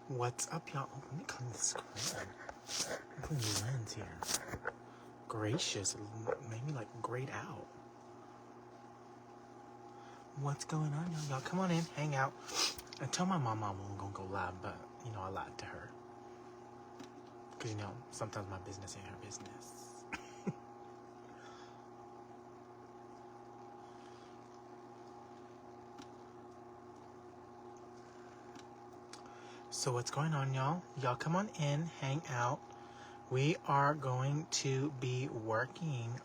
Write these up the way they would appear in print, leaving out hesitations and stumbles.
What's up, y'all? Oh, let me clean the screen. Clean the lens here. Gracious, maybe like grayed out. What's going on, y'all? Y'all come on in, hang out. I told my mom I wasn't gonna go live, but you know I lied to her. Cause you know sometimes my business ain't her business. So what's going on, y'all? Y'all come on in, hang out. We are going to be working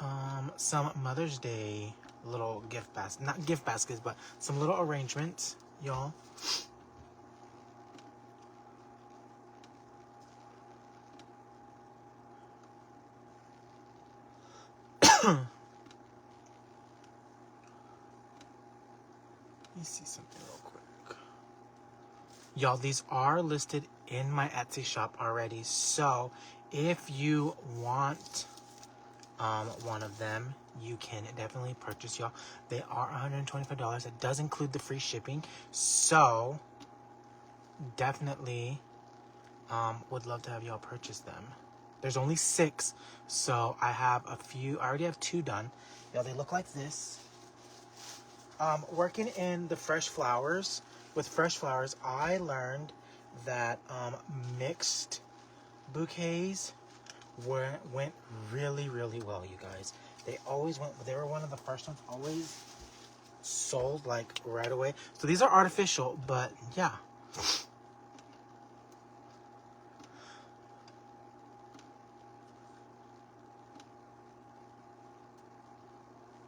on some Mother's Day little gift baskets. Not gift baskets, but some little arrangements, y'all. Let me see something real quick. Y'all, these are listed in my Etsy shop already. So if you want one of them, you can definitely purchase, y'all. They are $125. It does include the free shipping. So definitely would love to have y'all purchase them. There's only 6, so I have a few. I already have 2 done. Y'all, they look like this. Working in the fresh flowers, with fresh flowers, I learned that mixed bouquets went really, really well, you guys. They always went. They were one of the first ones. Always sold like right away. So these are artificial, but yeah.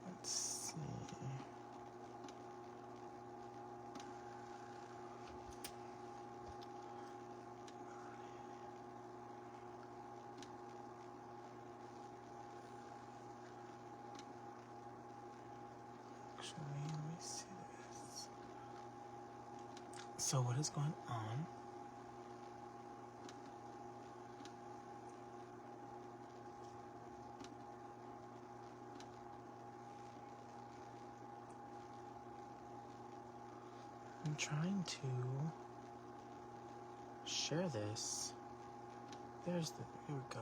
Let's see. Actually, let me see this. So what is going on? I'm trying to share this. Here we go.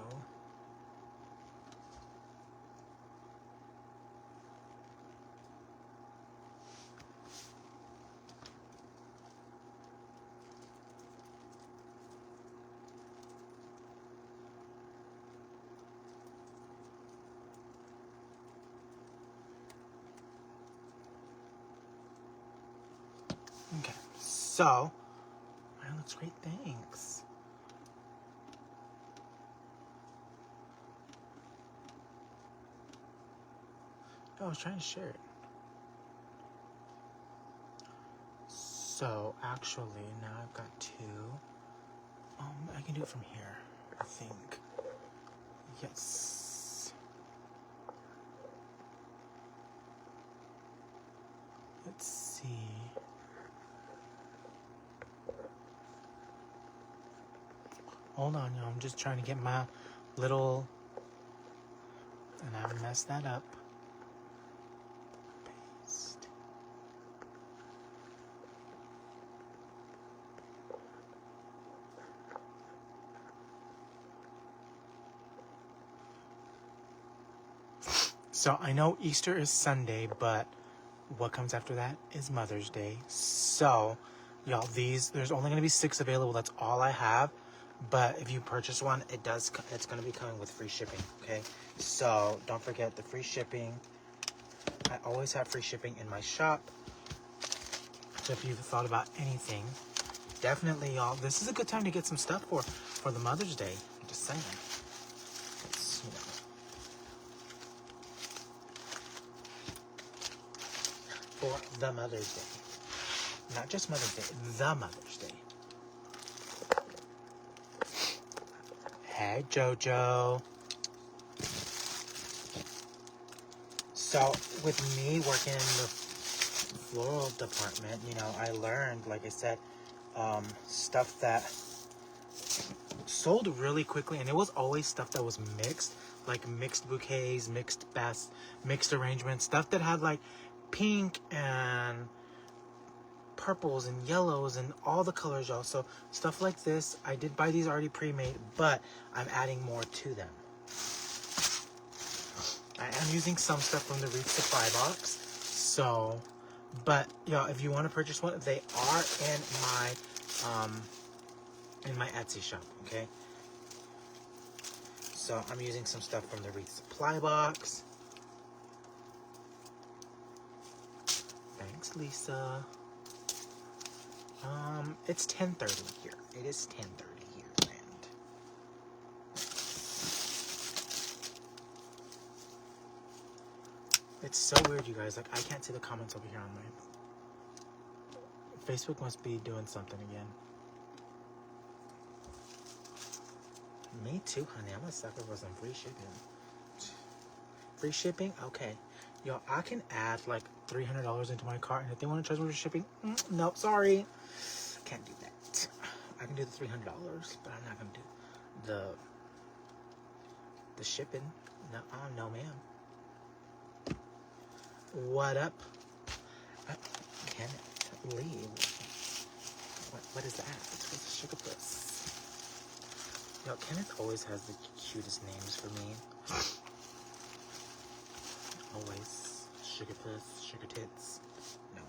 Okay, so, wow, that's great, thanks. Oh, I was trying to share it. So, actually, now I've got 2. I can do it from here, I think. Yes. Let's see. Hold on, y'all. I'm just trying to get my little... And I messed that up. Paste. So, I know Easter is Sunday, but what comes after that is Mother's Day. So, y'all, there's only going to be 6 available. That's all I have. But if you purchase one, it's going to be coming with free shipping, okay? So, don't forget the free shipping. I always have free shipping in my shop. So if you've thought about anything, definitely, y'all, this is a good time to get some stuff for the Mother's Day. I'm just saying. It's, you know. For the Mother's Day. Not just Mother's Day, the Mother's Day. Hey, Jojo. So, with me working in the floral department, you know, I learned, like I said, stuff that sold really quickly, and it was always stuff that was mixed, like mixed bouquets, mixed arrangements, stuff that had like pink and purples and yellows and all the colors, y'all. So stuff like this, I did buy these already pre-made, but I'm adding more to them. I am using some stuff from the Reef Supply box. So, but y'all, if you want to purchase one, they are in my Etsy shop, okay? So I'm using some stuff from the Reef Supply box. Thanks, Lisa. It's 10:30 here. It is 10:30 here, and it's so weird, you guys. Like, I can't see the comments over here on my Facebook. Must be doing something again. Me too, honey. I'm a sucker for some free shipping. Free shipping? Okay. Yo, I can add like $300 into my cart, and if they want to charge me for shipping, no, sorry. Can't do that. I can do the $300, but I'm not going to do the shipping. No, no, ma'am. What up? Can't leave. What is that? It's for the sugar puss. Yo, Kenneth always has the cutest names for me. Always. Sugar puss, sugar tits. No.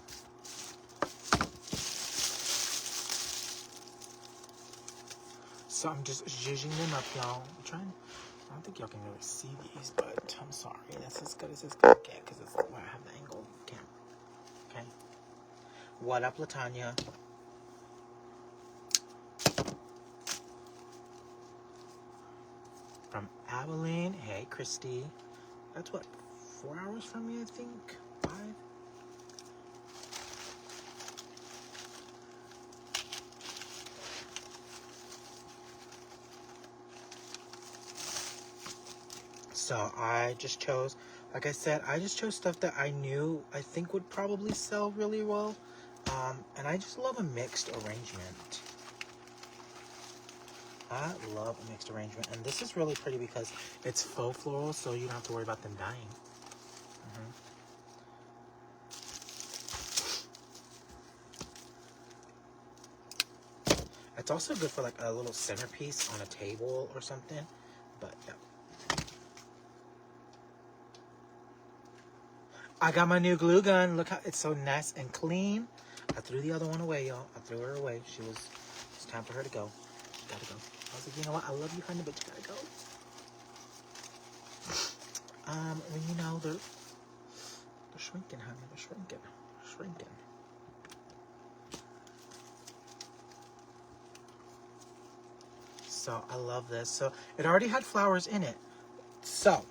So I'm just zhuzhing them up, y'all. I'm trying. I don't think y'all can really see these, but I'm sorry. That's as good as it's gonna get because it's where I have the angle camera. Okay. What up, Latanya? From Abilene. Hey, Christy. That's what, 4 hours from me, I think? 5? So I just chose, like I said, I just chose stuff that I knew I think would probably sell really well. And I just love a mixed arrangement. I love a mixed arrangement. And this is really pretty because it's faux floral, so you don't have to worry about them dying. It's also good for like a little centerpiece on a table or something. But yeah. I got my new glue gun. Look how it's so nice and clean. I threw the other one away, y'all. I threw her away. It's time for her to go. She gotta go. I was like, you know what? I love you, honey, but you gotta go. You know, they're shrinking, honey. They're shrinking. Shrinking. So I love this. So it already had flowers in it. So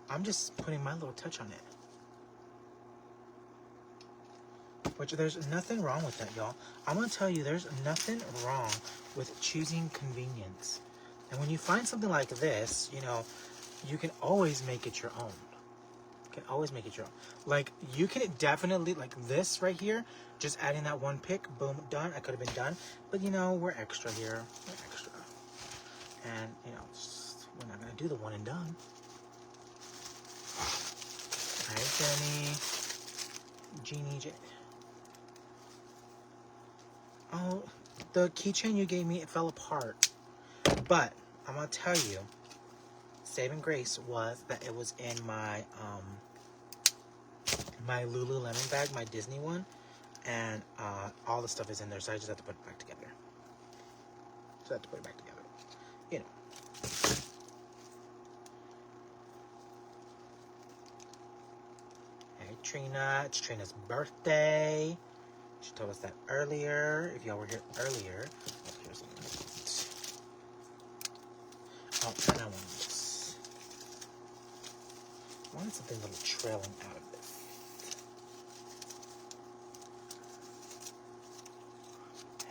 I'm just putting my little touch on it. Which there's nothing wrong with that, y'all. I'm going to tell you, there's nothing wrong with choosing convenience. And when you find something like this, you know, you can always make it your own. You can always make it your own. Like, you can definitely, like this right here, just adding that one pick, boom, done. I could have been done. But, you know, we're extra here. We're extra. And, you know, we're not going to do the one and done. All right, Jenny. Jeannie J. Oh, the keychain you gave me, it fell apart. But I'm gonna tell you, saving grace was that it was in my my Lululemon bag, my Disney one, and all the stuff is in there, so I just have to put it back together. You know. Hey, Trina. It's Trina's birthday. She told us that earlier. If y'all were here earlier. Oh, here's oh, and I wanted this. I wanted something a little trailing out of this.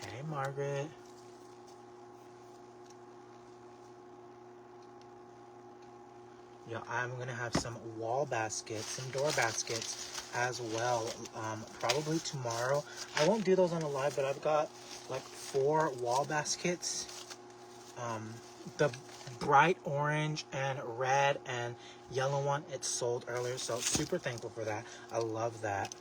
Hey, Margaret. Yeah, I'm going to have some wall baskets, some door baskets as well, probably tomorrow. I won't do those on a live, but I've got like 4 wall baskets. The bright orange and red and yellow one, it sold earlier, so super thankful for that. I love that.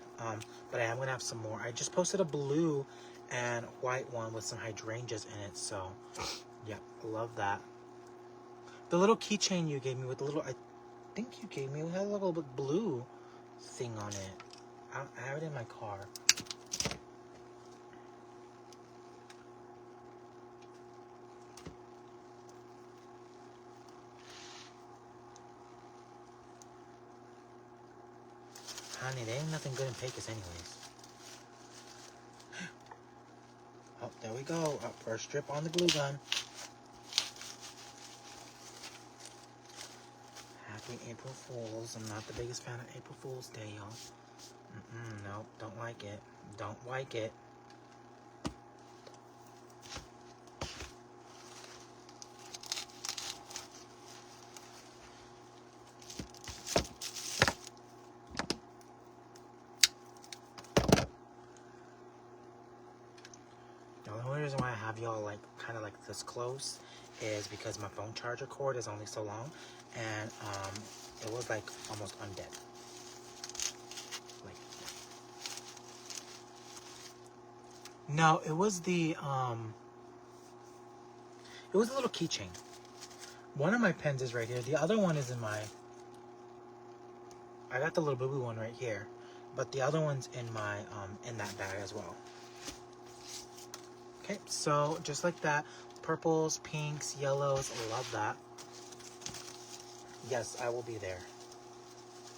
But I am gonna have some more. I just posted a blue and white one with some hydrangeas in it. So, yeah, love that. The little keychain you gave me with the little, I think you gave me, it had a little bit blue thing on it. I have it in my car. Honey, there ain't nothing good in Pecos anyways. Oh, there we go. First strip on the glue gun. Happy April Fools. I'm not the biggest fan of April Fool's Day, y'all. Nope, don't like it. Don't like it. The only reason why I have y'all like kind of like this close is because my phone charger cord is only so long, and it was like almost undead. Like, no, it was the it was a little keychain. One of my pens is right here. The other one is in my. I got the little boo-boo one right here, but the other one's in my in that bag as well. Okay, so just like that, purples, pinks, yellows, love that. Yes, I will be there.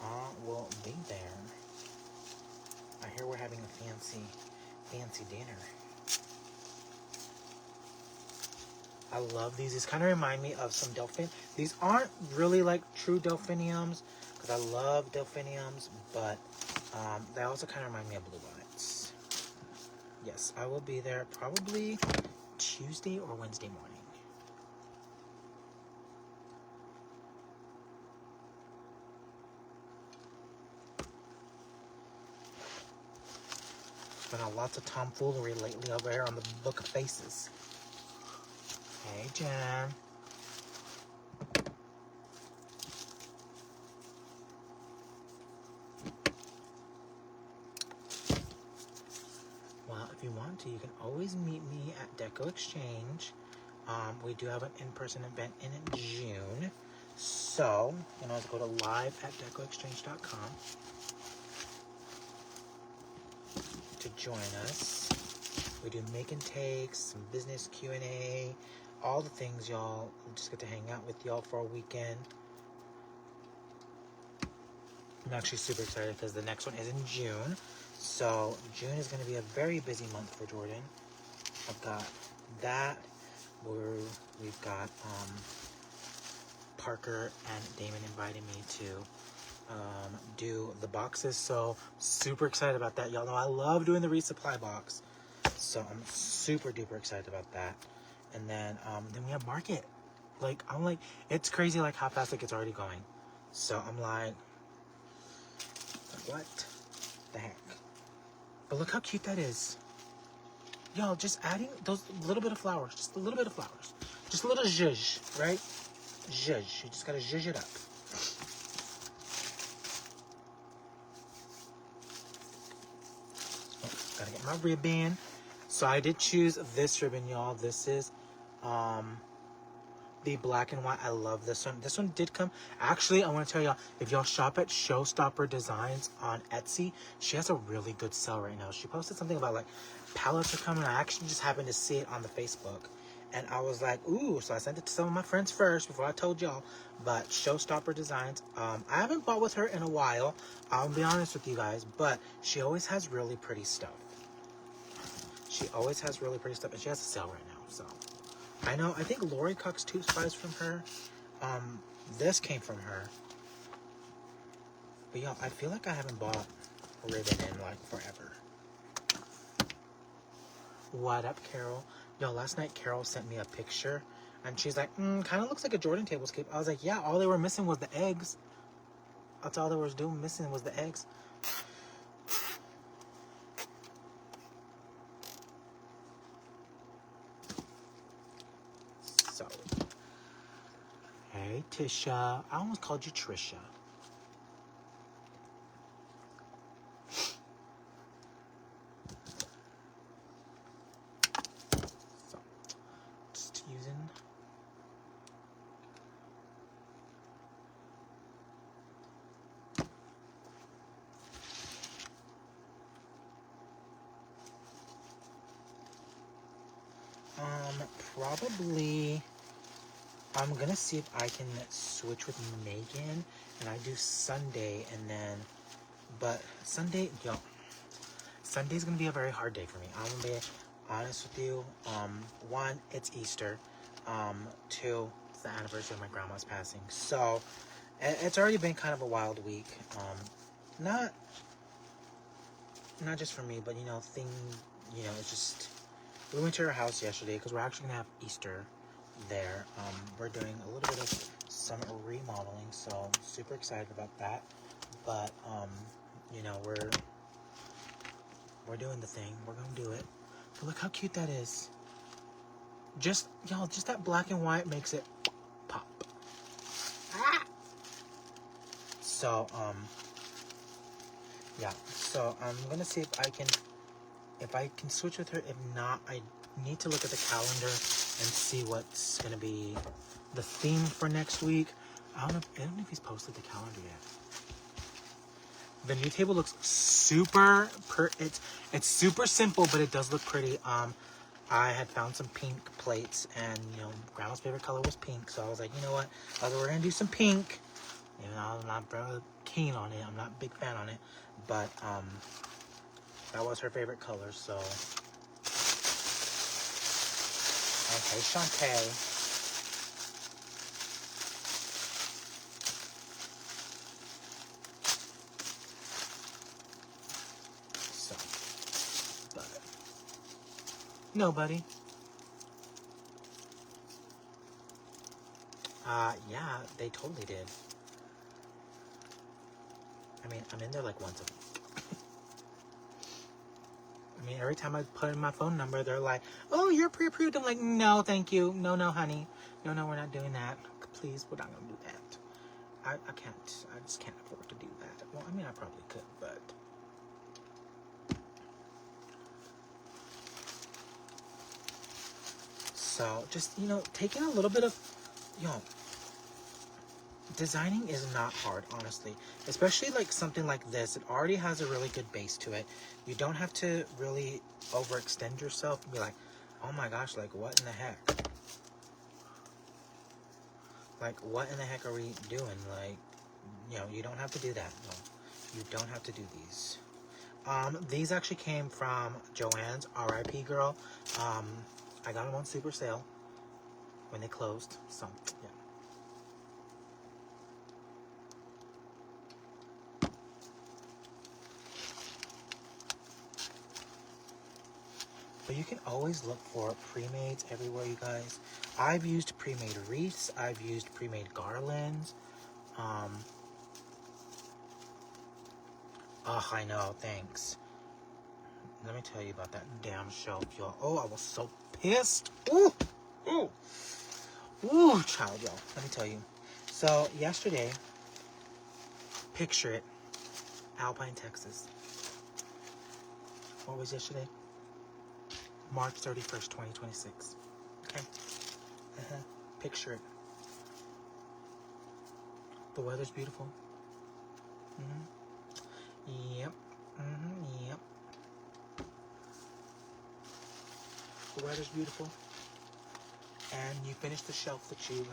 I will be there. I hear we're having a fancy dinner. I love these. These kind of remind me of some delphin. These aren't really like true delphiniums, because I love delphiniums, but they also kind of remind me of bluebonnets. Yes, I will be there probably Tuesday or Wednesday morning. Been lots of tomfoolery lately over here on the Book of Faces. Hey, Jen. Well, if you want to, you can always meet me at Deco Exchange. We do have an in-person event in June. So, you know, go to live@decoexchange.com to join us. We do make and takes, some business Q&A, all the things, y'all. We just get to hang out with y'all for a weekend. I'm actually super excited because the next one is in June. So June is going to be a very busy month for Jordan. I've got that. We've got Parker and Damon invited me to do the boxes. So super excited about that. Y'all know I love doing the resupply box. So I'm super duper excited about that. And then we have market. Like, I'm like, it's crazy like how fast like it's already going. So I'm like, what the heck? But look how cute that is. Y'all, just adding those little bit of flowers. Just a little bit of flowers. Just a little zhuzh, right? Zhuzh. You just gotta zhuzh it up. Oh, gotta get my ribbon. So I did choose this ribbon, y'all. This is the black and white. I love this one. This one did come. Actually, I want to tell y'all, if y'all shop at Showstopper Designs on Etsy, she has a really good sale right now. She posted something about like palettes are coming. I actually just happened to see it on the Facebook, and I was like, ooh. So I sent it to some of my friends first before I told y'all. But Showstopper Designs, I haven't bought with her in a while, I'll be honest with you guys, but she always has really pretty stuff. She always has really pretty stuff, and she has a sale right now. So I know, I think Lori Cox Tooth buys from her. This came from her. But y'all, I feel like I haven't bought ribbon in like forever. What up, Carol? Yo, last night Carol sent me a picture, and she's like, kind of looks like a Jordan tablescape. I was like, yeah, all they were missing was the eggs. That's all they were missing was the eggs. So, hey, Tisha. I almost called you Trisha. probably, I'm gonna see if I can switch with Megan and I do Sunday and then, but Sunday's gonna be a very hard day for me. I'm gonna be honest with you. One, it's Easter. Two, it's the anniversary of my grandma's passing. So, it's already been kind of a wild week. Not just for me, but it's just, we went to her house yesterday because we're actually gonna have Easter there. We're doing a little bit of some remodeling, so super excited about that. But we're doing the thing. We're gonna do it. But look how cute that is. Just that black and white makes it pop. Ah! So yeah. So I'm gonna see if I can switch with her. If not, I need to look at the calendar and see what's gonna be the theme for next week. I don't know if he's posted the calendar yet. The new table looks super it's super simple, but it does look pretty. I had found some pink plates, and grandma's favorite color was pink, so I was like, you know what? We're gonna do some pink. I'm not very keen on it. I'm not a big fan on it, but that was her favorite color. So, hey, Shantae. Nobody. Yeah, they totally did. I mean, I'm in there like once a week. I mean, every time I put in my phone number, they're like, oh, you're pre-approved. I'm like, no, thank you. No, honey. No, we're not doing that. Please, we're not going to do that. I can't. I just can't afford to do that. Well, I mean, I probably could, but... So, just, taking a little bit of, designing is not hard, honestly. Especially, like, something like this. It already has a really good base to it. You don't have to really overextend yourself and be like, oh my gosh, like, what in the heck? Like, what in the heck are we doing? Like, you don't have to do that. No, you don't have to do these. These actually came from Joann's, R.I.P. girl. I got them on super sale when they closed, so, yeah. But you can always look for pre-mades everywhere, you guys. I've used pre-made wreaths. I've used pre-made garlands. I know, thanks. Let me tell you about that damn shelf, y'all. Oh, I was so pissed. Ooh, child, y'all. Let me tell you. So, yesterday, picture it, Alpine, Texas. What was yesterday? March 31st, 2026. Okay? Picture it. The weather's beautiful. Yep. Yep. The weather's beautiful. And you finished the shelf that you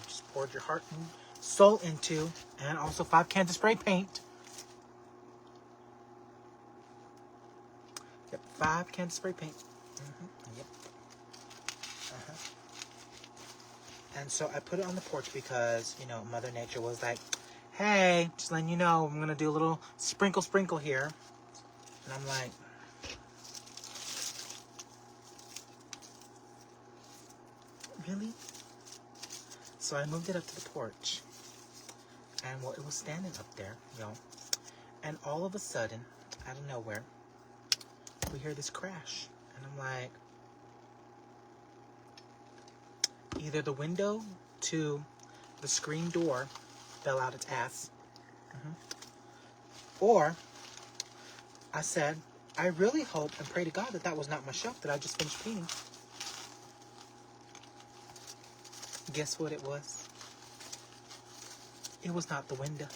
just poured your heart and soul into, and also 5 cans of spray paint. Yep, 5 cans of spray paint. Yep. And so I put it on the porch because, Mother Nature was like, hey, just letting you know, I'm going to do a little sprinkle here. And I'm like, really? So I moved it up to the porch. And, well, it was standing up there, And all of a sudden, out of nowhere, we hear this crash. And I'm like, either the window to the screen door fell out its ass. Or I said, I really hope and pray to God that was not my shelf that I just finished painting. Guess what it was? It was not the window.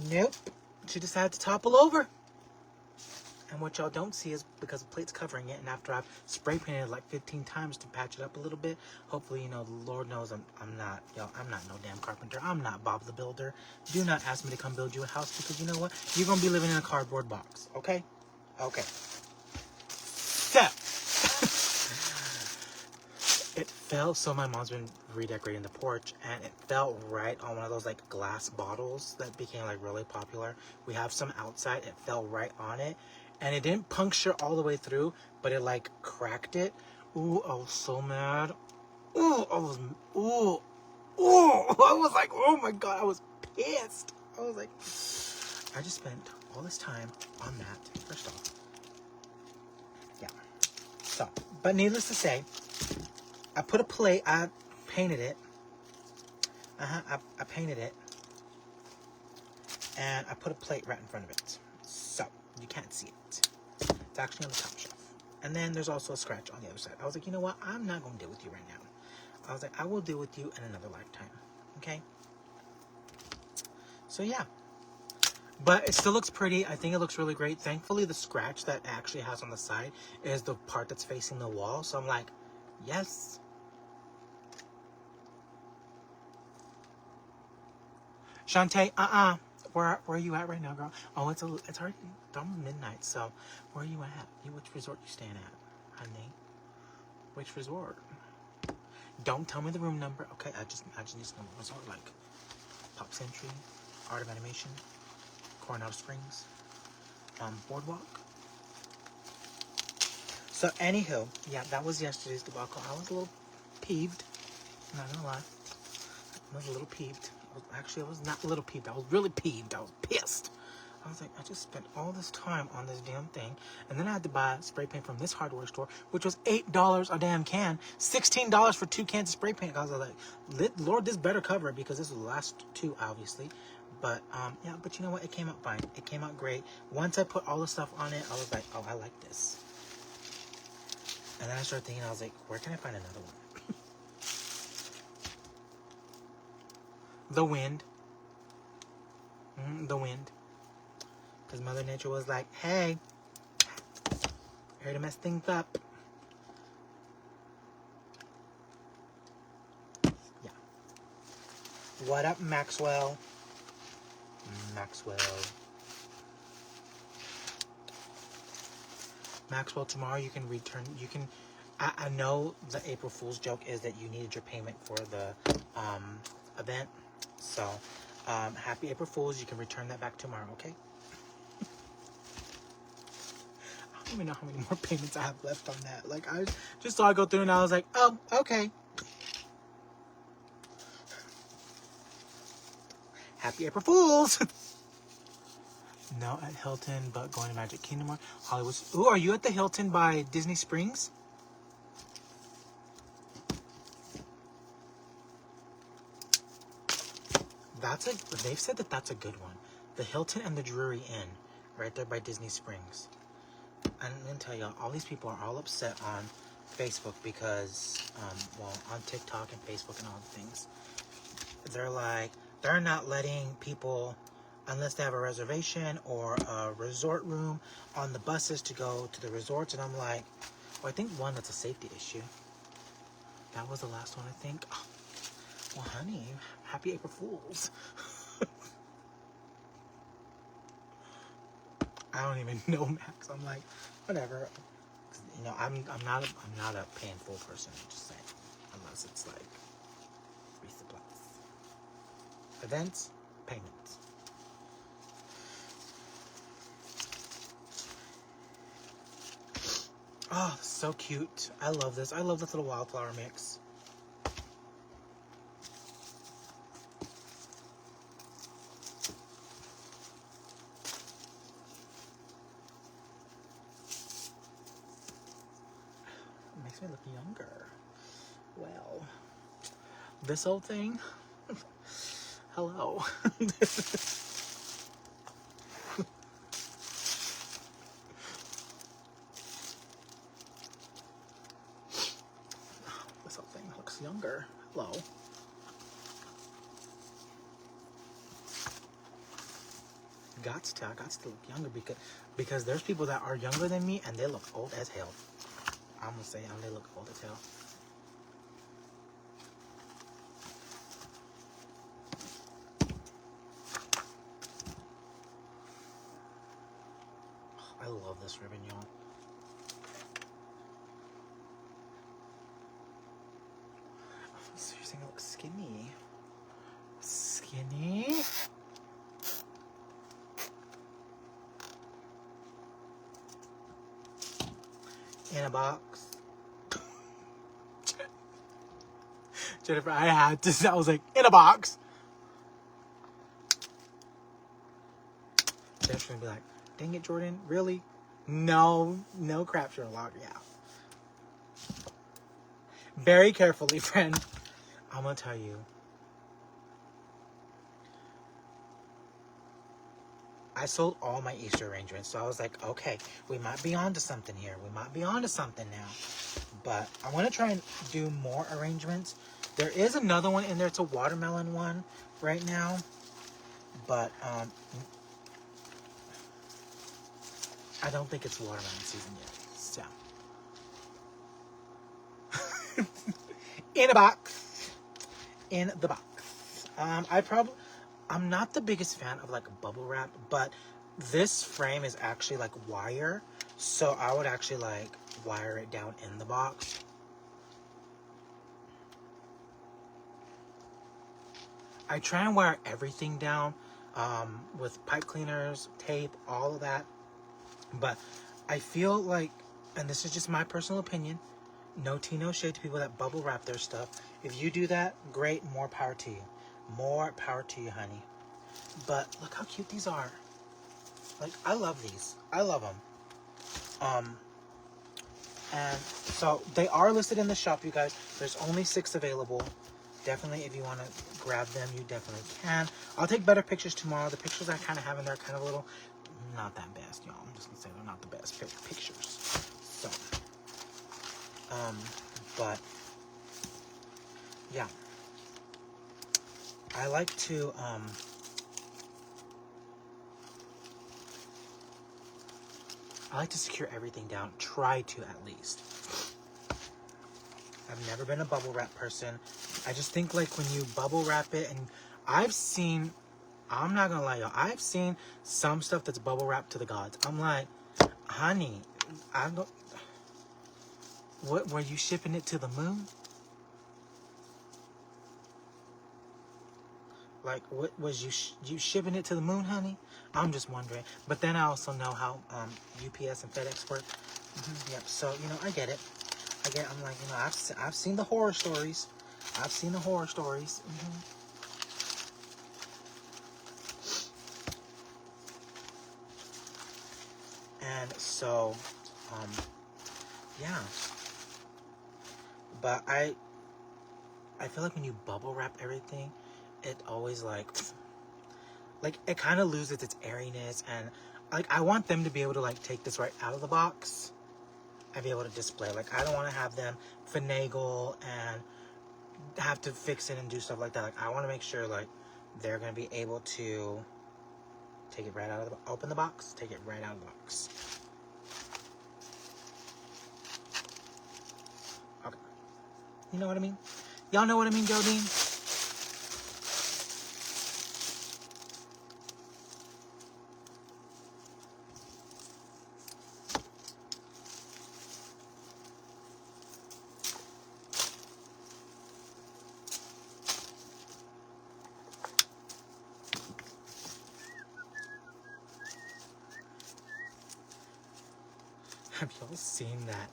Nope. She decided to topple over. And what y'all don't see is because the plate's covering it, and after I've spray painted it like 15 times to patch it up a little bit, hopefully, you know, the Lord knows I'm not, y'all, I'm not no damn carpenter. I'm not Bob the Builder. Do not ask me to come build you a house, because you know what? You're going to be living in a cardboard box, okay? Okay. So, it fell, so my mom's been redecorating the porch, and it fell right on one of those like glass bottles that became like really popular. We have some outside. It fell right on it, and it didn't puncture all the way through, but it like cracked it. Ooh, I was so mad. Ooh, I was like, oh my God, I was pissed. I was like, I just spent all this time on that. First off, yeah. So, but needless to say, I put a plate, I painted it. I painted it. And I put a plate right in front of it. So, you can't see it. It's actually on the top shelf. And then there's also a scratch on the other side. I was like, you know what? I'm not going to deal with you right now. I was like, I will deal with you in another lifetime. Okay? So, yeah. But it still looks pretty. I think it looks really great. Thankfully, the scratch that it actually has on the side is the part that's facing the wall. So, I'm like, yes. Shantae, Where are you at right now, girl? Oh, it's already almost midnight. So, where are you at? Which resort you staying at, honey? Which resort? Don't tell me the room number. Okay, I just need some resort like Pop Century, Art of Animation, Coronado Springs, Boardwalk. So, anywho, yeah, that was yesterday's debacle. I was a little peeved. I'm not gonna lie. I was a little peeved. I was not a little peeved. I was really peeved. I was pissed. I was like, I just spent all this time on this damn thing, and then I had to buy spray paint from this hardware store, which was $8 a damn can, $16 for 2 cans of spray paint. I was like, Lord, this better cover it, because this was the last 2, obviously. But yeah, but you know what? It came out fine. It came out great. Once I put all the stuff on it, I was like, oh, I like this. And then I started thinking, I was like, where can I find another one? The wind. The wind. Because Mother Nature was like, hey, here to mess things up. Yeah. What up, Maxwell? Maxwell, tomorrow you can return. You can. I know the April Fool's joke is that you needed your payment for the event. So, happy April Fool's. You can return that back tomorrow, okay? I don't even know how many more payments I have left on that. Like, I just saw it go through and I was like, oh, okay. Happy April Fools! No, at Hilton, but going to Magic Kingdom or Hollywood. Ooh, are you at the Hilton by Disney Springs? They've said that that's a good one. The Hilton and the Drury Inn, right there by Disney Springs. I'm gonna tell y'all, all these people are all upset on Facebook because, on TikTok and Facebook and all the things. They're like, they're not letting people, unless they have a reservation or a resort room, on the buses to go to the resorts. And I'm like, well, I think one, that's a safety issue. That was the last one, I think. Oh, well, honey, happy April Fools. I don't even know, Max. I'm like, whatever. You know, I'm not a paying full person. I'm just saying, unless it's like resupplies, events, payments. Oh, so cute. I love this. I love this little wildflower mix. Makes me look younger. Well, this whole thing. Hello. This whole thing looks younger. Hello. I got to look younger because there's people that are younger than me and they look old as hell. I'm gonna say they look old as hell. I love this ribbon, y'all. Seriously, it looks skinny. Skinny. In a box. Jennifer, I was like, in a box. Jennifer's gonna be like, dang it, Jordan, really? No crap, Sherlock, yeah. Very carefully, friend. I'm gonna tell you. I sold all my Easter arrangements, so I was like, okay, we might be onto something here. We might be onto something now. But I want to try and do more arrangements. There is another one in there. It's a watermelon one right now. But I don't think it's watermelon season yet. So. In a box. In the box. I'm not the biggest fan of like bubble wrap, but this frame is actually like wire, so I would actually like wire it down in the box. I try and wire everything down with pipe cleaners, tape, all of that, but I feel like, and this is just my personal opinion, no tea, no shade to people that bubble wrap their stuff. If you do that, great, more power to you. More power to you, honey. But look how cute these are. Like, I love these. I love them. And so they are listed in the shop, you guys. There's only 6 available. Definitely, if you want to grab them, you definitely can. I'll take better pictures tomorrow. The pictures I kind of have in there are kind of a little, not that best, y'all. I'm just going to say they're not the best pictures. So, but, yeah. I like to, secure everything down. Try to, at least. I've never been a bubble wrap person. I just think, like, when you bubble wrap it, and I'm not gonna lie, y'all, I've seen some stuff that's bubble wrapped to the gods. I'm like, honey, what, were you shipping it to the moon? Like, what was you shipping it to the moon, honey? I'm just wondering. But then I also know how UPS and FedEx work. Yep. So I get it. I'm like, I've seen the horror stories. And so, yeah. But I feel like when you bubble wrap everything, it always like it kind of loses its airiness, and like I want them to be able to like take this right out of the box and be able to display. Like, I don't want to have them finagle and have to fix it and do stuff like that. Like, I want to make sure like they're gonna be able to take it right out of the open the box, take it right out of the box. Okay, you know what I mean? Y'all know what I mean, Jodine? Have y'all seen that?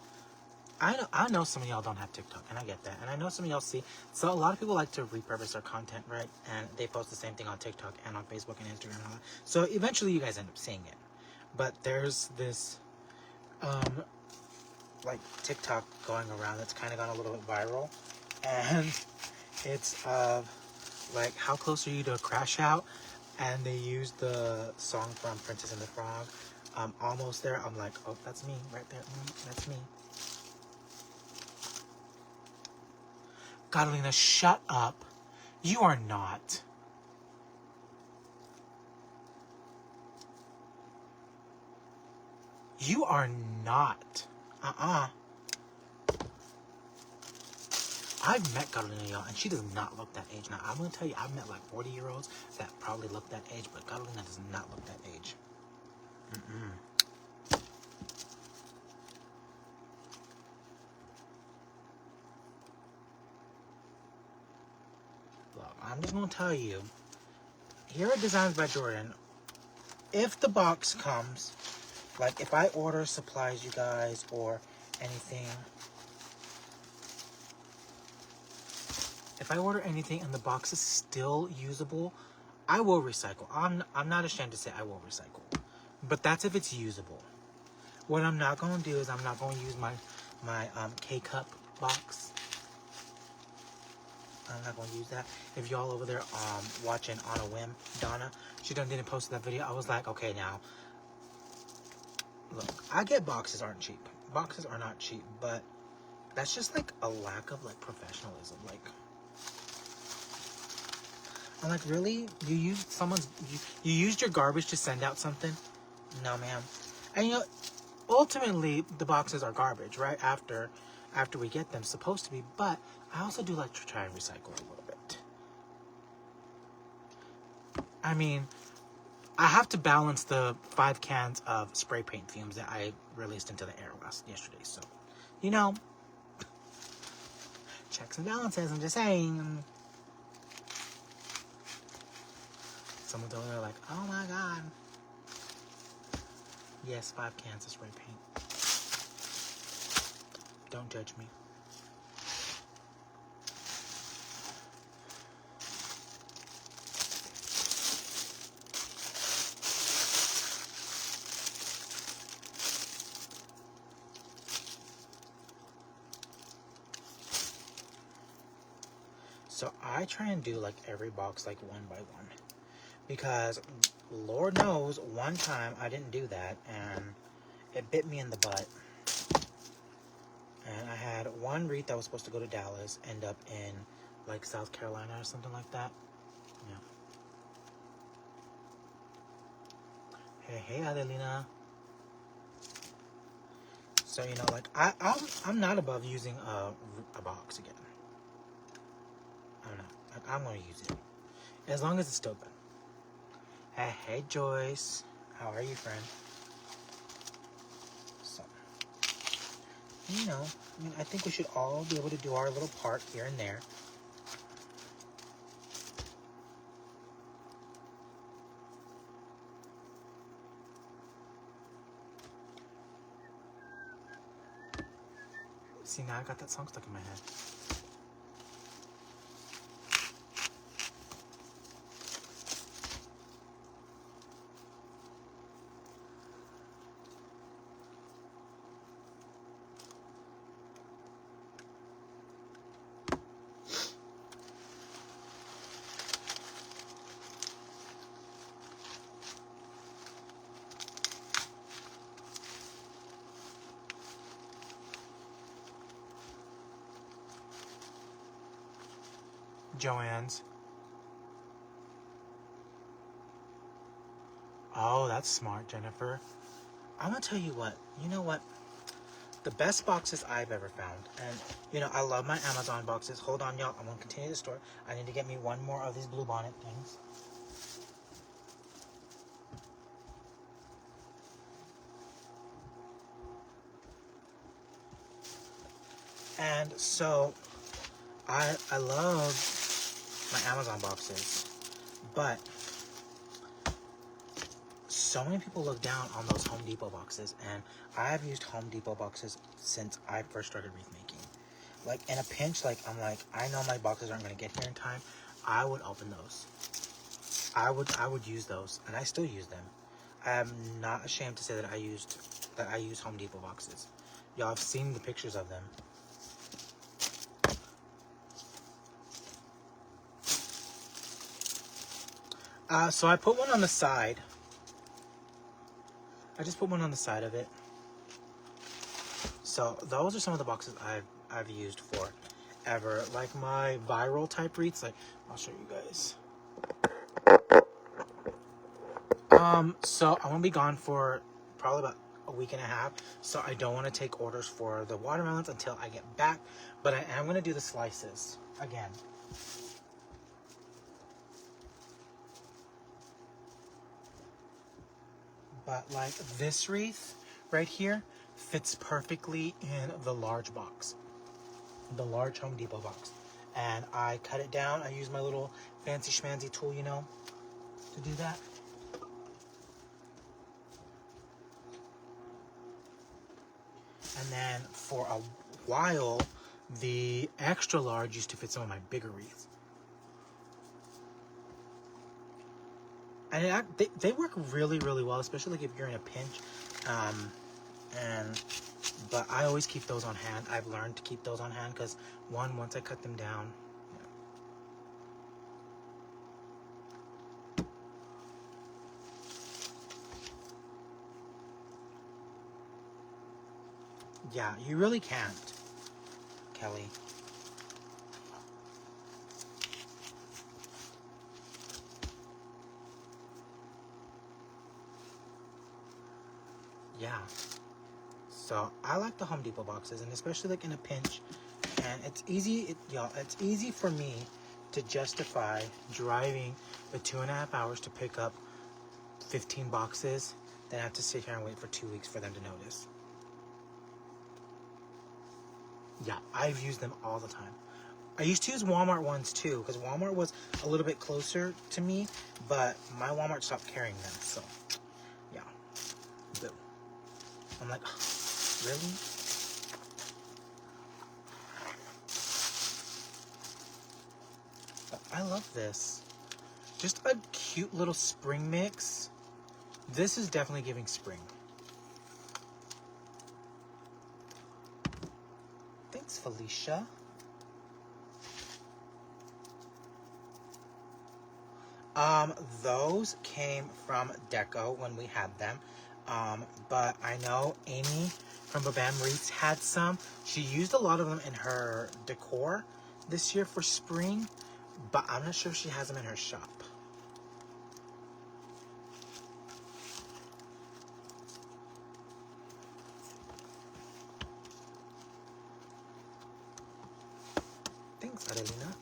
I know some of y'all don't have TikTok, and I get that. And I know some of y'all see. So a lot of people like to repurpose their content, right? And they post the same thing on TikTok and on Facebook and Instagram and all that. So eventually you guys end up seeing it. But there's this, like, TikTok going around that's kind of gone a little bit viral. And it's, like, how close are you to a crash out? And they used the song from Princess and the Frog. Almost there. I'm like, oh, that's me right there. That's me. Catalina, shut up. You are not. You are not. I've met Carolina, y'all, and she does not look that age. Now, I'm going to tell you, I've met like 40-year-olds that probably look that age, but Carolina does not look that age. Look, I'm just going to tell you, here at Designs by Jordan, if the box comes, like if I order supplies, you guys, or anything, if I order anything and the box is still usable, I will recycle. I'm not ashamed to say I will recycle. But that's if it's usable. What I'm not going to do is I'm not going to use my K-Cup box. I'm not going to use that. If y'all over there watching On a Whim, Donna, she didn't post that video. I was like, okay, now, look, I get boxes aren't cheap. Boxes are not cheap, but that's just like a lack of like professionalism. Like, I'm like, really? You used you used your garbage to send out something? No, ma'am. And you know, ultimately, the boxes are garbage, right? After we get them, supposed to be. But I also do like to try and recycle a little bit. I mean, I have to balance the 5 cans of spray paint fumes that I released into the air yesterday. So, you know, checks and balances. I'm just saying. Someone's over there like, oh my god. Yes, 5 cans of spray paint. Don't judge me. So I try and do like every box like one by one. Because Lord knows, one time I didn't do that and it bit me in the butt. And I had one wreath that was supposed to go to Dallas end up in like South Carolina or something like that. Yeah. Hey, Adelina. So, you know, like I'm not above using a box again. I'm not. Like, I'm gonna use it as long as it's still good. Hey, Joyce. How are you, friend? So, you know, I mean, I think we should all be able to do our little part here and there. See, now I got that song stuck in my head. Joanne's. Oh, that's smart, Jennifer. I'm gonna tell you what. You know what? The best boxes I've ever found, and you know, I love my Amazon boxes. Hold on, y'all. I'm gonna continue the story. I need to get me one more of these blue bonnet things. And so, I love my Amazon boxes, but so many people look down on those Home Depot boxes, and I've used Home Depot boxes since I first started wreath making. Like, in a pinch, like, I'm like, I know my boxes aren't going to get here in time. I would open those. I would use those, and I still use them. I am not ashamed to say that I use Home Depot boxes. Y'all have seen the pictures of them. So I put one on the side. I just put one on the side of it. So those are some of the boxes I've used forever. Like my viral type wreaths. Like, I'll show you guys. So I'm gonna be gone for probably about a week and a half, so I don't want to take orders for the watermelons until I get back, but I am going to do the slices again. But like this wreath right here fits perfectly in the large box, the large Home Depot box. And I cut it down. I use my little fancy schmancy tool, you know, to do that. And then for a while, the extra large used to fit some of my bigger wreaths. And they work really, really well, especially like if you're in a pinch. But I always keep those on hand. I've learned to keep those on hand because once I cut them down, yeah, you really can't, Kelly. Yeah. So I like the Home Depot boxes, and especially like in a pinch. And it's easy, it's easy for me to justify driving the 2.5 hours to pick up 15 boxes, then I have to sit here and wait for 2 weeks for them to notice. Yeah, I've used them all the time. I used to use Walmart ones too, because Walmart was a little bit closer to me, but my Walmart stopped carrying them, so yeah. Boo. I'm like, really? But I love this. Just a cute little spring mix. This is definitely giving spring. Thanks, Felicia. Those came from Deco when we had them. But I know Amy from Babam Reeds had some. She used a lot of them in her decor this year for spring, but I'm not sure if she has them in her shop. Thanks, Adelina.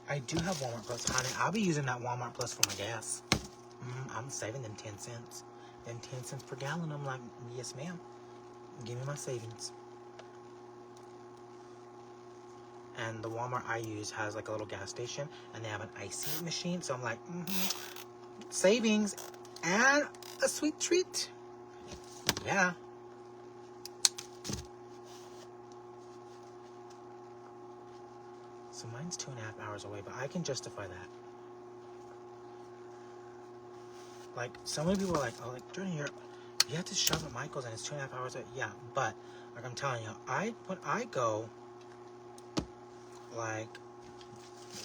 I do have Walmart Plus, honey. I'll be using that Walmart Plus for my gas. I'm saving them 10 cents. Them 10 cents per gallon. I'm like, yes, ma'am. Give me my savings. And the Walmart I use has like a little gas station, and they have an icy machine. So I'm like, savings and a sweet treat. Yeah. So mine's 2.5 hours away, but I can justify that. Like, so many people are like, oh, like, Jordan, you have to shop at Michael's and it's 2.5 hours away. Yeah, but, like I'm telling you, when I go, like,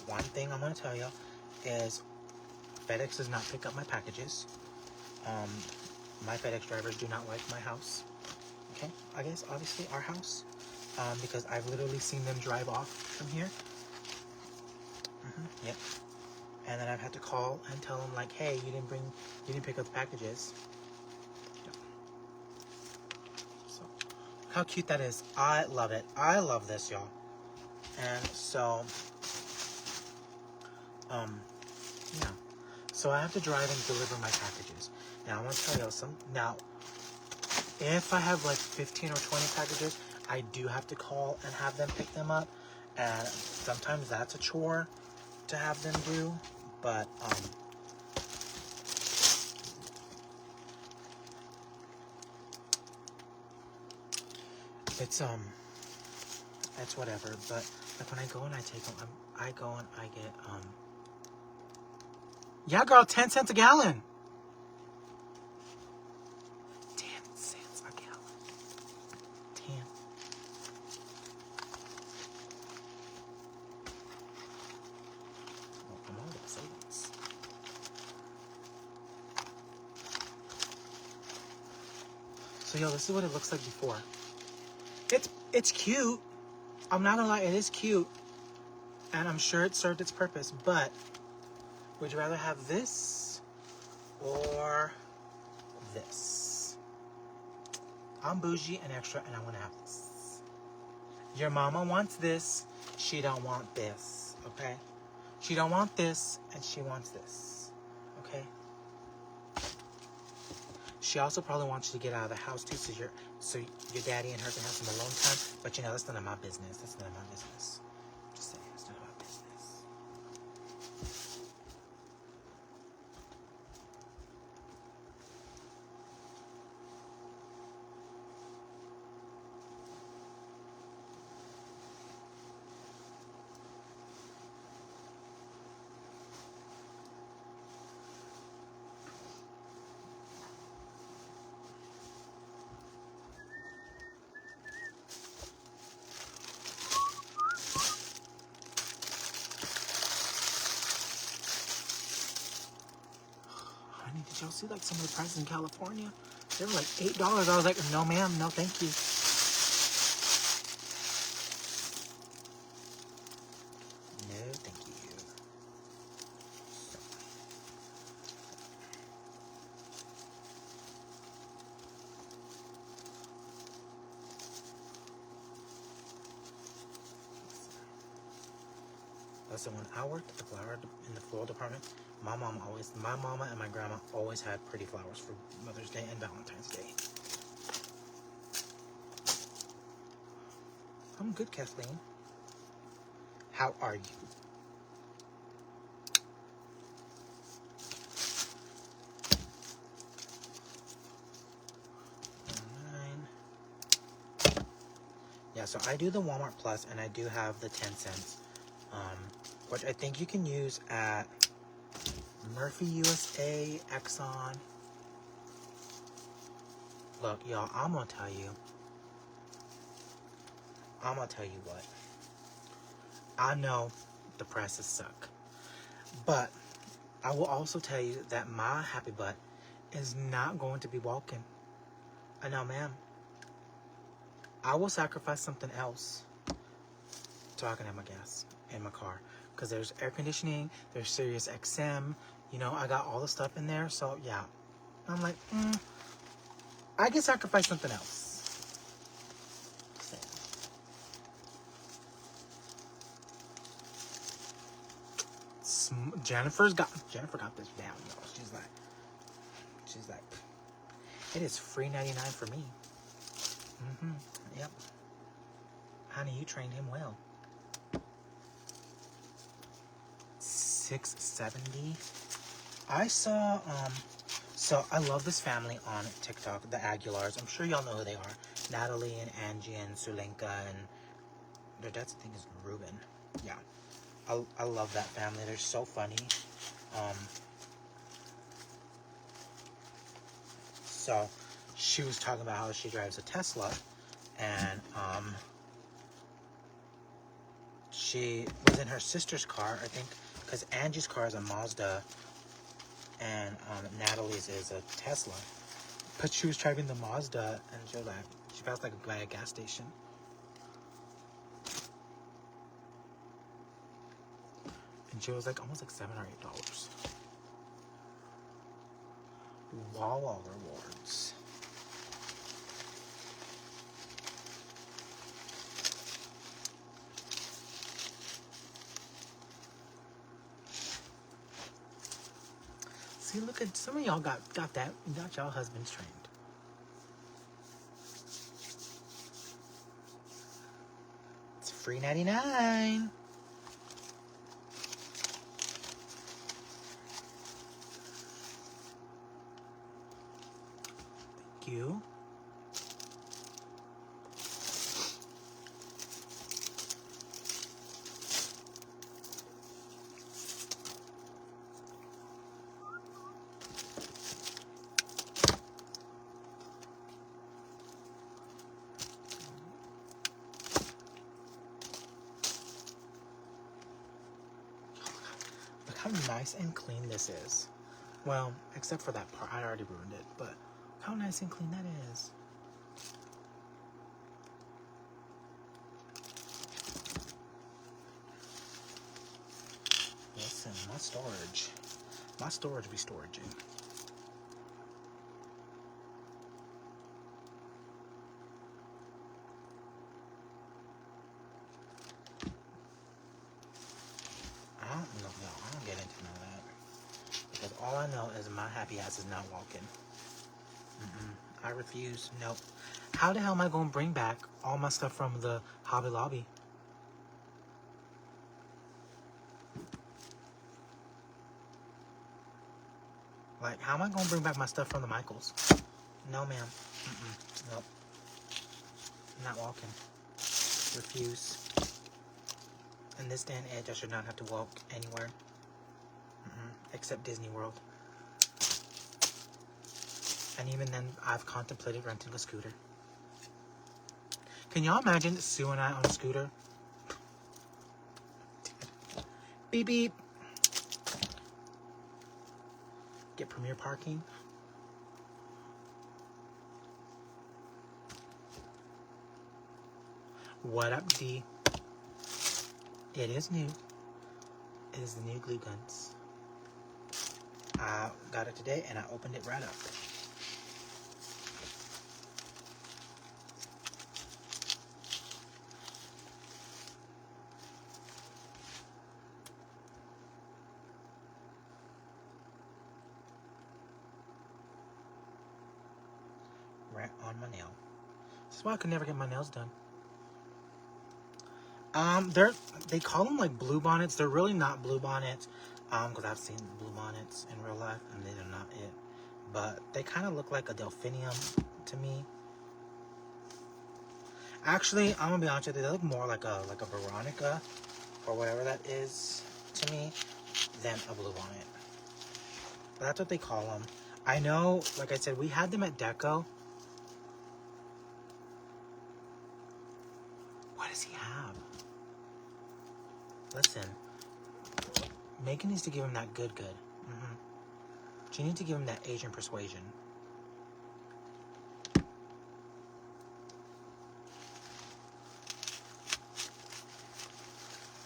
one thing I'm going to tell you is FedEx does not pick up my packages. My FedEx drivers do not like my house. Okay? I guess, obviously, our house. Because I've literally seen them drive off from here. Yep. And then I've had to call and tell them, like, hey, you didn't pick up the packages. Yep. So, how cute that is. I love it. I love this, y'all. And so, yeah. So I have to drive and deliver my packages. Now, I want to tell you now, if I have like 15 or 20 packages, I do have to call and have them pick them up. And sometimes that's a chore to have them do, but it's whatever. But like when I go and I take them, I go and I get yeah, girl, 10 cents a gallon. 10 cents a gallon. 10. I'm all about savings. So yo, this is what it looks like before. It's cute. I'm not gonna lie, it is cute. And I'm sure it served its purpose, but would you rather have this or this. I'm bougie and extra, and I want to have this. Your mama wants this. She don't want this, okay? She don't want this, and she wants this, okay? She also probably wants you to get out of the house, too, so your daddy and her can have some alone time. But, you know, that's none of my business. That's none of my business. Just saying, it's none of my business. Honey, did y'all see, like, some of the prices in California? They were like $8. I was like, no, ma'am, no, thank you. No, thank you. Listen, when I worked at in the floral department, my mama and my grandma always had pretty flowers for Mother's Day and Valentine's Day. I'm good, Kathleen. How are you? Yeah, so I do the Walmart Plus, and I do have the 10 cents, which I think you can use at Murphy USA, Exxon. Look, y'all, I'm gonna tell you what. I know the prices suck, but I will also tell you that my happy butt is not going to be walking. I know, ma'am. I will sacrifice something else so I can have my gas in my car. Because there's air conditioning, there's Sirius XM, you know, I got all the stuff in there. So, yeah. I'm like, I can sacrifice something else. Jennifer got this down, y'all. She's like, it is free 99 for me. Yep. Honey, you trained him well. $6.70. I saw, so I love this family on TikTok, the Aguilars. I'm sure y'all know who they are. Natalie and Angie and Sulenka, and their dad's thing is Ruben. Yeah. I love that family. They're so funny. So she was talking about how she drives a Tesla, and she was in her sister's car, I think, because Angie's car is a Mazda, and Natalie's is a Tesla. But she was driving the Mazda, and she passed like by a gas station. And she was like almost like $7 or $8. Wawa rewards. See, look at some of y'all got y'all husbands trained. It's free 99. Thank you. Look how nice and clean this is. Well, except for that part. I already ruined it, but look how nice and clean that is. Listen, my storage be storaging. all I know is my happy ass is not walking. I refuse. Nope. How the hell am I going to bring back all my stuff from the Hobby Lobby? Like, how am I going to bring back my stuff from the Michaels? No, ma'am. Nope. I'm not walking. Refuse. In this day and age, I should not have to walk anywhere. Except Disney World. And even then, I've contemplated renting a scooter. Can y'all imagine Sue and I on a scooter? Beep beep. Get premier parking. What up, D? It is new. It is the new glue guns. I got it today and I opened it right up. Right on my nail. This is why I could never get my nails done. They call them like blue bonnets. They're really not blue bonnets. Because I've seen blue bonnets in real life and they're not it. But they kind of look like a delphinium to me. Actually, I'm gonna be honest with you, they look more like a Veronica or whatever that is to me than a blue bonnet. But that's what they call them. I know, like I said, we had them at Deco. What does he have? Listen, Megan needs to give him that good. She needs to give him that Asian persuasion. I'm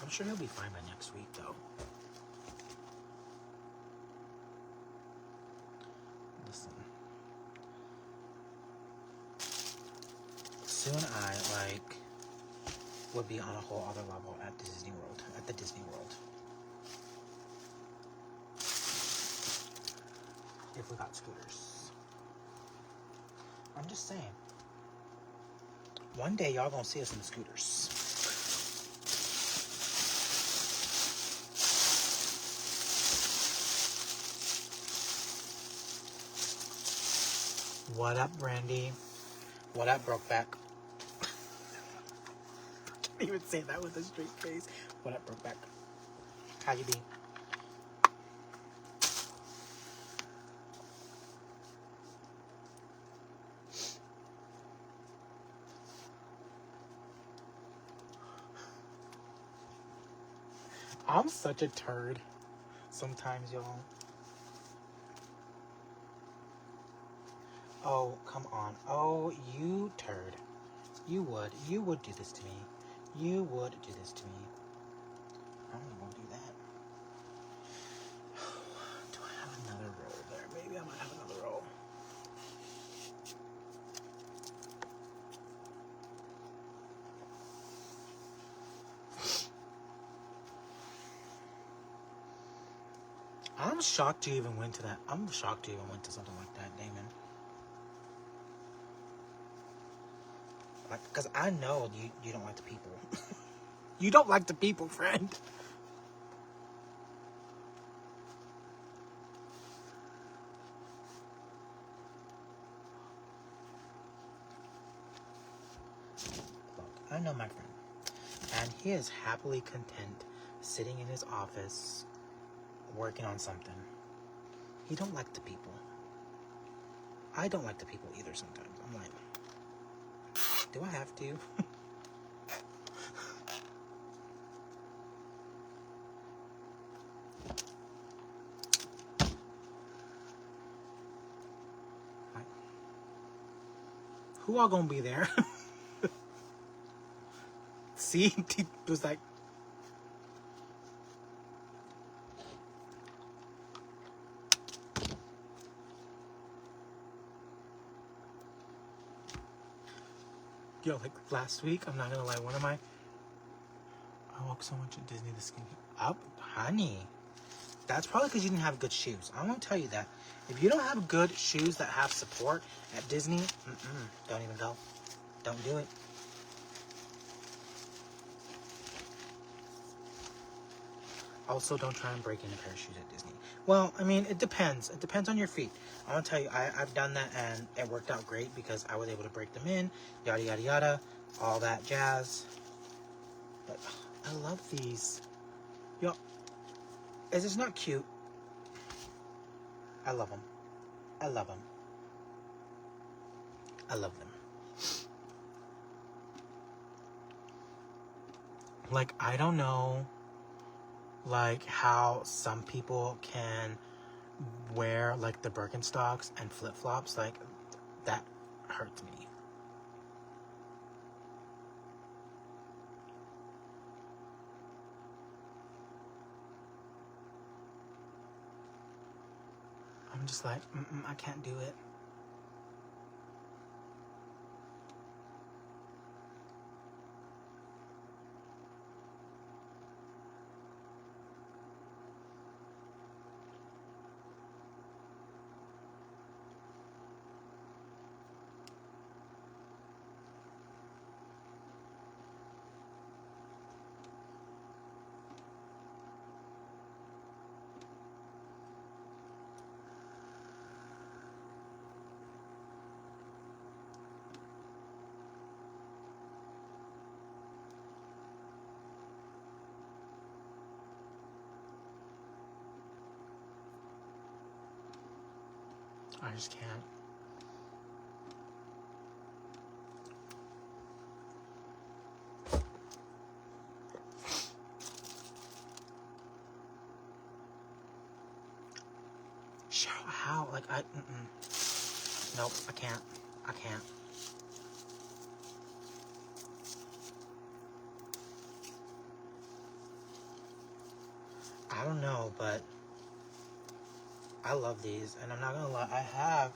sure he'll be fine by next week, though. Listen. Sue and I, would be on a whole other level at Disney World. At the Disney World. If we got scooters. I'm just saying. One day, y'all gonna see us in the scooters. What up, Brandy? What up, Brokeback? Can't even say that with a straight face. What up, Brokeback? How you be? I'm such a turd. Sometimes, y'all. Oh, come on. Oh, you turd. You would do this to me. You would do this to me. I'm gonna do that. Do I have another roll there? Maybe I might have another roll. I'm shocked you even went to that. I'm shocked you even went to something like that, Damon. Like, because I know you don't like the people. You don't like the people, friend. Look, I know my friend. And he is happily content sitting in his office working on something. He don't like the people. I don't like the people either sometimes. I'm like, do I have to? Who all gonna be there? See? He was like, yo, like last week, I'm not gonna lie, I walk so much at Disney, this can up, honey. That's probably because you didn't have good shoes. I'm going to tell you that. If you don't have good shoes that have support at Disney, don't even go. Don't do it. Also, don't try and break in a pair of shoes at Disney. Well, I mean, it depends. It depends on your feet. I'm going to tell you, I've done that, and it worked out great because I was able to break them in, yada, yada, yada, all that jazz. But I love these. Yo, is this not cute? I love them. I love them. I love them. Like, I don't know, like, how some people can wear, like, the Birkenstocks and flip-flops. Like, that hurts me. I'm just like, I can't do it. I just can't. Cheryl, how? Like, nope, I can't. I can't. I don't know, but I love these, and I'm not gonna lie, I have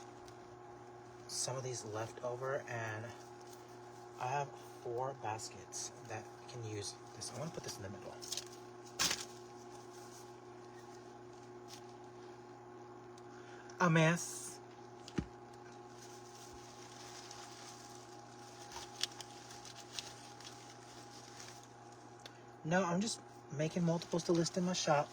some of these left over, and I have 4 baskets that can use this. I want to put this in the middle. A mess. No, I'm just making multiples to list in my shop.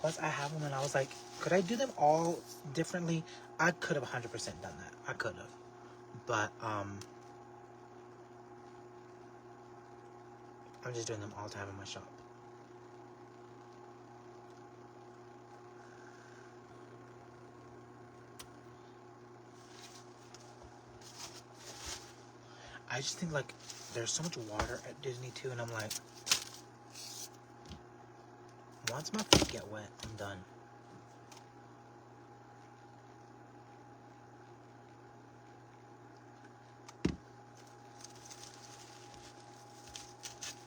Plus, I have them, and I was like, could I do them all differently? I could have 100% done that. I could have. But, I'm just doing them all to have in my shop. I just think, like, there's so much water at Disney, too, and I'm like, once my feet get wet, I'm done.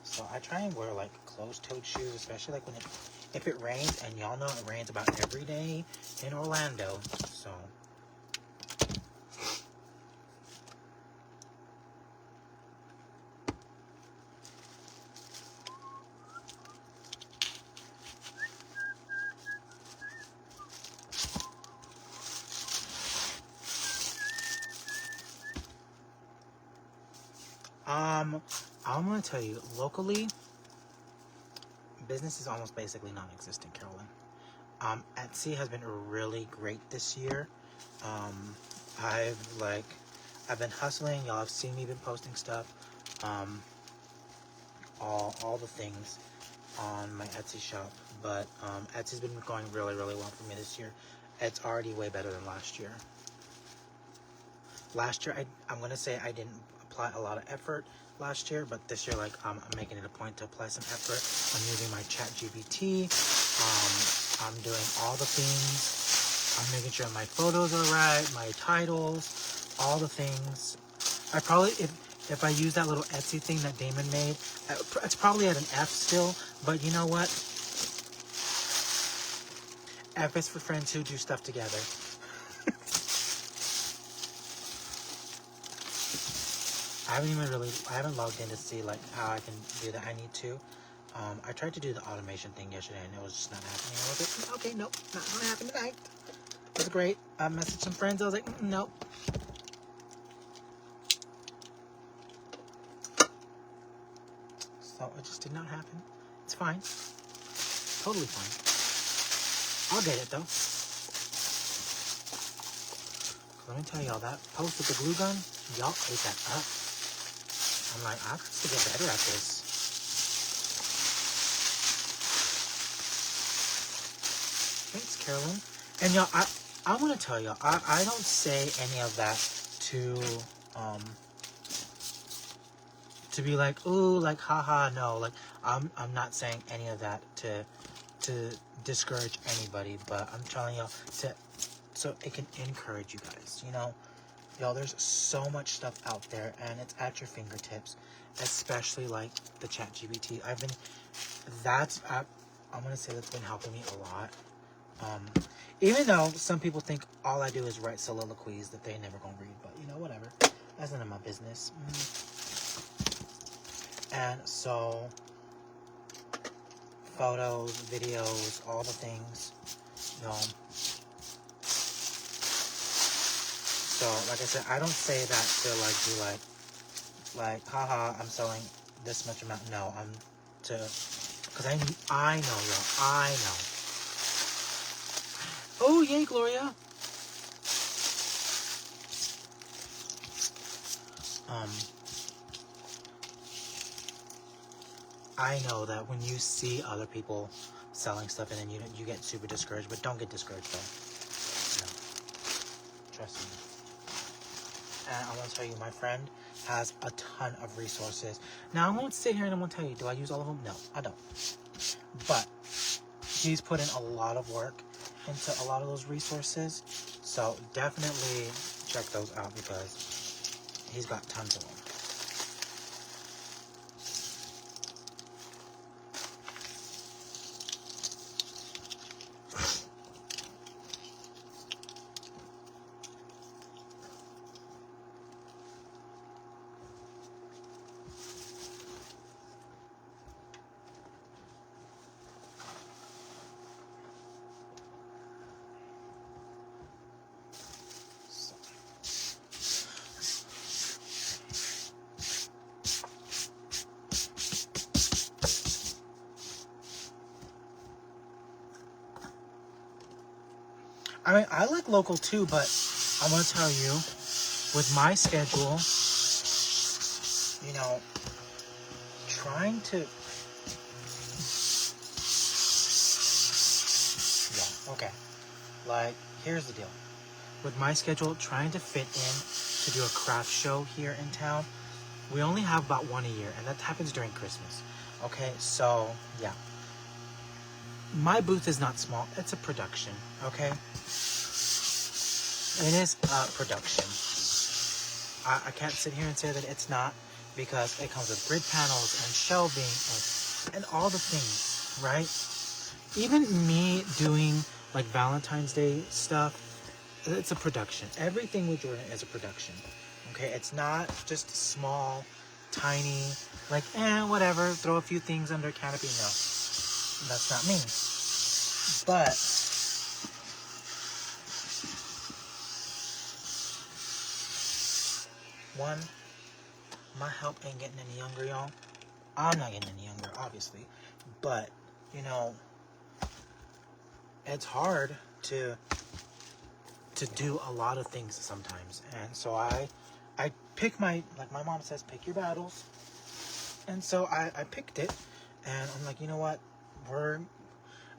So I try and wear, like, closed-toed shoes, especially, like, if it rains, and y'all know it rains about every day in Orlando, so... I'm gonna tell you, locally, business is almost basically non-existent, Carolyn. Etsy has been really great this year. I've been hustling. Y'all have seen me been posting stuff. All the things on my Etsy shop. But Etsy's been going really, really well for me this year. It's already way better than last year. Last year, I'm gonna say I didn't apply a lot of effort last year, but this year, like, I'm making it a point to apply some effort. I'm using my ChatGPT. I'm doing all the things. I'm making sure my photos are right, my titles, all the things. I probably, if I use that little Etsy thing that Damon made, it's probably at an F still, but you know what? F is for friends who do stuff together. I haven't logged in to see, like, how I can do that. I need to. I tried to do the automation thing yesterday and it was just not happening. I was like, okay, nope, not gonna happen tonight. It was great. I messaged some friends. I was like, nope. So it just did not happen. It's fine. Totally fine. I'll get it though. Let me tell y'all, that post with the glue gun, y'all ate that up. I'm like, I have to get better at this. Thanks, Carolyn. And y'all, I want to tell y'all, I don't say any of that to be like, ooh, like, haha, no. Like, I'm not saying any of that to discourage anybody, but I'm telling y'all so it can encourage you guys, you know? Y'all, there's so much stuff out there, and it's at your fingertips, especially, like, the ChatGPT. I'm going to say that's been helping me a lot. Even though some people think all I do is write soliloquies that they never gonna read, but, you know, whatever. That's none of my business. And so, photos, videos, all the things, you know. So, like I said, I don't say that to, like, be like, haha, I'm selling this much amount. No, because I know, y'all, I know. Oh, yay, Gloria. I know that when you see other people selling stuff and then you get super discouraged, but don't get discouraged, though. No. Trust me. And I want to tell you, my friend has a ton of resources. Now, I won't sit here and I'm going to tell you, do I use all of them? No, I don't. But he's put in a lot of work into a lot of those resources. So definitely check those out because he's got tons of them. I mean, I like local too, but I want to tell you, with my schedule, you know, trying to... Yeah, okay. Like, here's the deal. With my schedule, trying to fit in to do a craft show here in town, we only have about one a year, and that happens during Christmas. Okay, so, yeah. My booth is not small. It's a production, okay? It is a production. I can't sit here and say that it's not, because it comes with grid panels and shelving and all the things, right? Even me doing like Valentine's Day stuff, it's a production. Everything with Jordan is a production, okay? It's not just small, tiny, like, whatever, throw a few things under a canopy. No, that's not me. But one, my help ain't getting any younger, y'all. I'm not getting any younger, obviously. But, you know, it's hard to do a lot of things sometimes. And so I pick my mom says, pick your battles. And so I picked it. And I'm like, you know what? I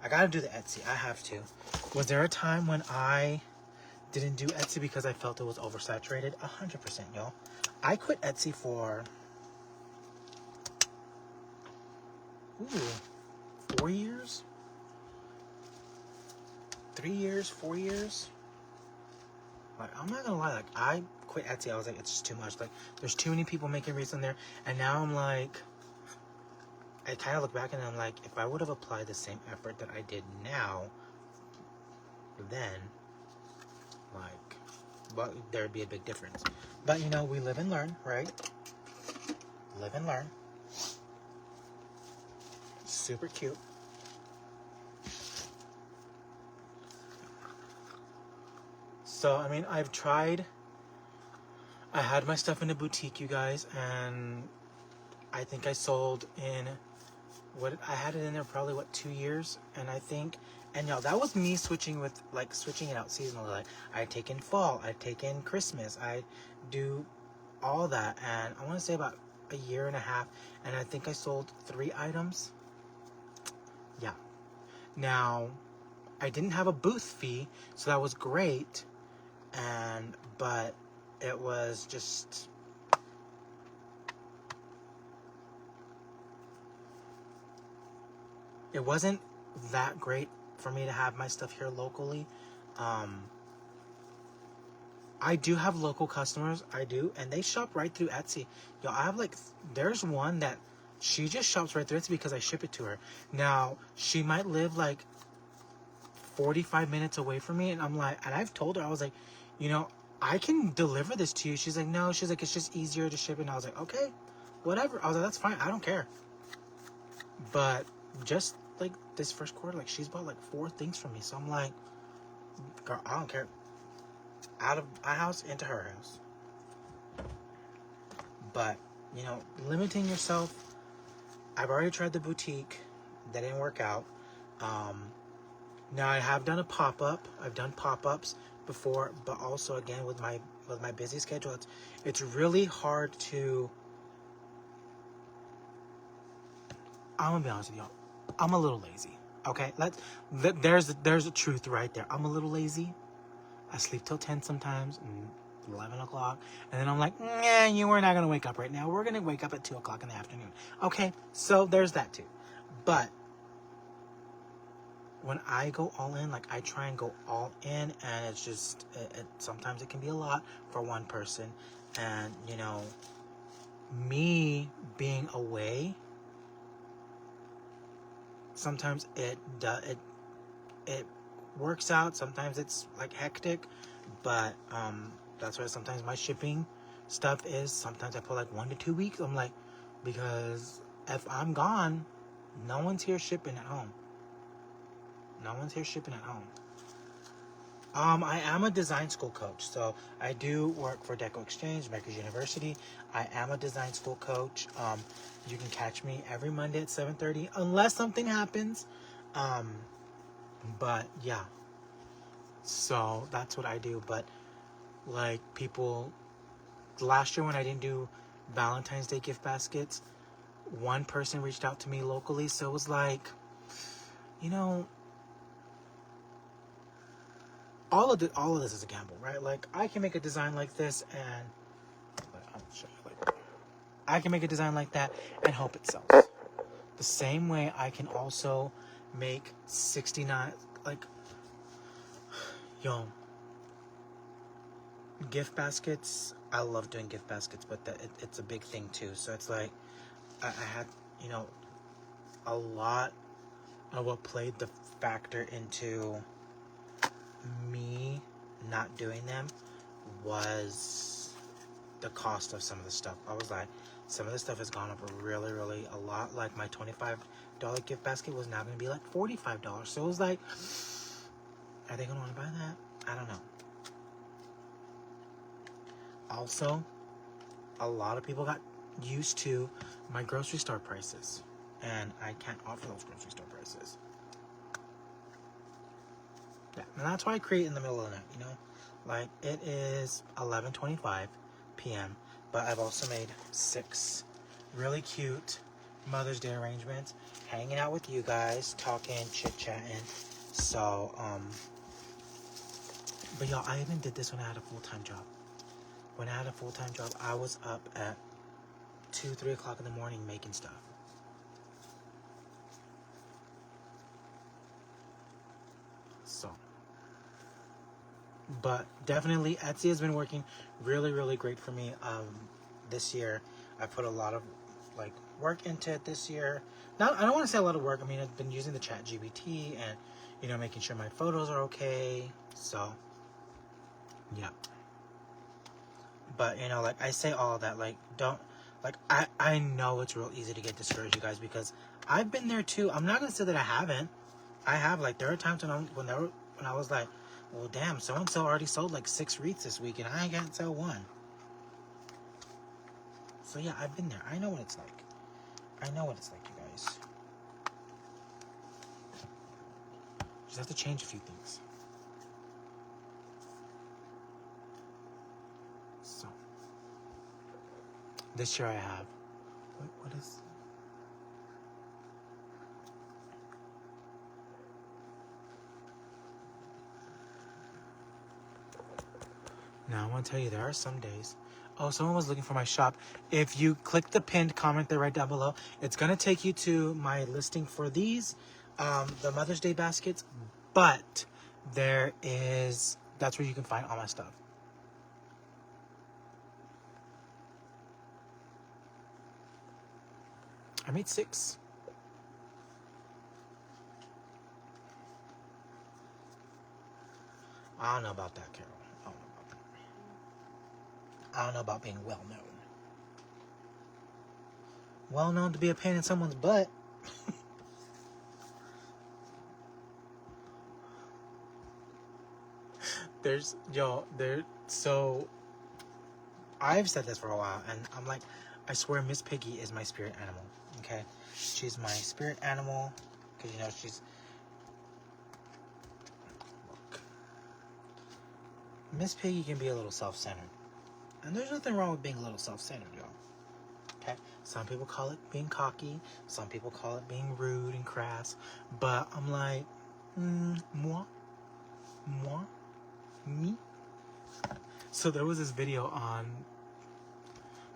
gotta do the Etsy. I have to. Was there a time when I didn't do Etsy because I felt it was oversaturated? 100%, y'all. I quit Etsy for 4 years? 3 years, 4 years? Like, I'm not gonna lie, like, I quit Etsy. I was like, it's just too much. Like, there's too many people making reels on there. And now I'm like, I kind of look back and I'm like, if I would have applied the same effort that I did now, then, like, well, there'd be a big difference. But, you know, we live and learn, right? Live and learn. super cute. So, I mean, I had my stuff in a boutique, you guys, and I think I sold in, I had it in there probably, 2 years, and y'all, that was me switching it out seasonally. Like, I'd take in fall, I'd take in Christmas, I do all that, and I want to say about a year and a half, and I think I sold 3 items. Yeah. Now, I didn't have a booth fee, so that was great, but it was just, it wasn't that great for me to have my stuff here locally. I do have local customers, I do, and they shop right through Etsy. Yo, I have there's one that she just shops right through Etsy because I ship it to her. Now, she might live 45 minutes away from me, and I've told her, I was like, I can deliver this to you. She's like, no, she's like, it's just easier to ship it. And I was like, okay, whatever. I was like, that's fine, I don't care. But just this first quarter, she's bought 4 things from me. So I'm like, girl, I don't care. Out of my house into her house. But, limiting yourself. I've already tried the boutique. That didn't work out. Now I have done a pop-up. I've done pop-ups before, but also again with my busy schedule, it's really hard to. I'm gonna be honest with y'all. I'm a little lazy. Okay, there's a truth right there. I'm a little lazy. I sleep till 10 sometimes, and 11 o'clock, and then I'm like, nah, we're not gonna wake up right now. We're gonna wake up at 2 o'clock in the afternoon. Okay, so there's that too. But when I go all in, I try and go all in, and it's just, sometimes it can be a lot for one person, and me being away, sometimes it works out, sometimes it's hectic, but that's why sometimes my shipping stuff is, sometimes I put 1 to 2 weeks. I'm because if I'm gone, no one's here shipping at home. I am a design school coach, so I do work for Deco Exchange, Rutgers University. I am a design school coach. You can catch me every Monday at 7:30, unless something happens. But yeah, so that's what I do. But people, last year when I didn't do Valentine's Day gift baskets, one person reached out to me locally, so it was all of this is a gamble, right? I can make a design like this, and I'll show you I can make a design like that and hope it sells. The same way I can also make 69 gift baskets. I love doing gift baskets, but it's a big thing too. So it's I had a lot of what played the factor into me not doing them was the cost of some of the stuff. I was some of the stuff has gone up really, really a lot. My $25 gift basket was now going to be $45. So it was are they going to want to buy that? I don't know. Also, a lot of people got used to my grocery store prices, and I can't offer those grocery store prices. Yeah, and that's why I create in the middle of the night, it is 11:25 p.m., but I've also made 6 really cute Mother's Day arrangements, hanging out with you guys, talking, chit-chatting. So, but y'all, I even did this when I had a full-time job. When I had a full-time job, I was up at 2, 3 o'clock in the morning making stuff. So, but definitely Etsy has been working really, really great for me this year. I put a lot of work into it this year. Now, I don't want to say a lot of work. I mean, I've been using the ChatGPT and making sure my photos are okay. So yeah. But I say all of that, don't I know it's real easy to get discouraged, you guys, because I've been there too. I'm not gonna say that I haven't. I have. Like, there are times when I was like, well, damn, so and so already sold like 6 wreaths this week, and I ain't got to sell one. So yeah, I've been there. I know what it's like. I know what it's like, you guys. Just have to change a few things. So this year I have. What is? Now, I want to tell you, there are some days. Oh, someone was looking for my shop. If you click the pinned comment there right down below, it's going to take you to my listing for these, the Mother's Day baskets. But that's where you can find all my stuff. I made 6. I don't know about that, Carol. I don't know about being well known. Well known to be a pain in someone's butt. So I've said this for a while, and I'm like, I swear Miss Piggy is my spirit animal, okay? She's my spirit animal, because, you know, look. Miss Piggy can be a little self-centered. And there's nothing wrong with being a little self-centered, y'all. Okay? Some people call it being cocky. Some people call it being rude and crass. But I'm like, moi, me. So there was this video on,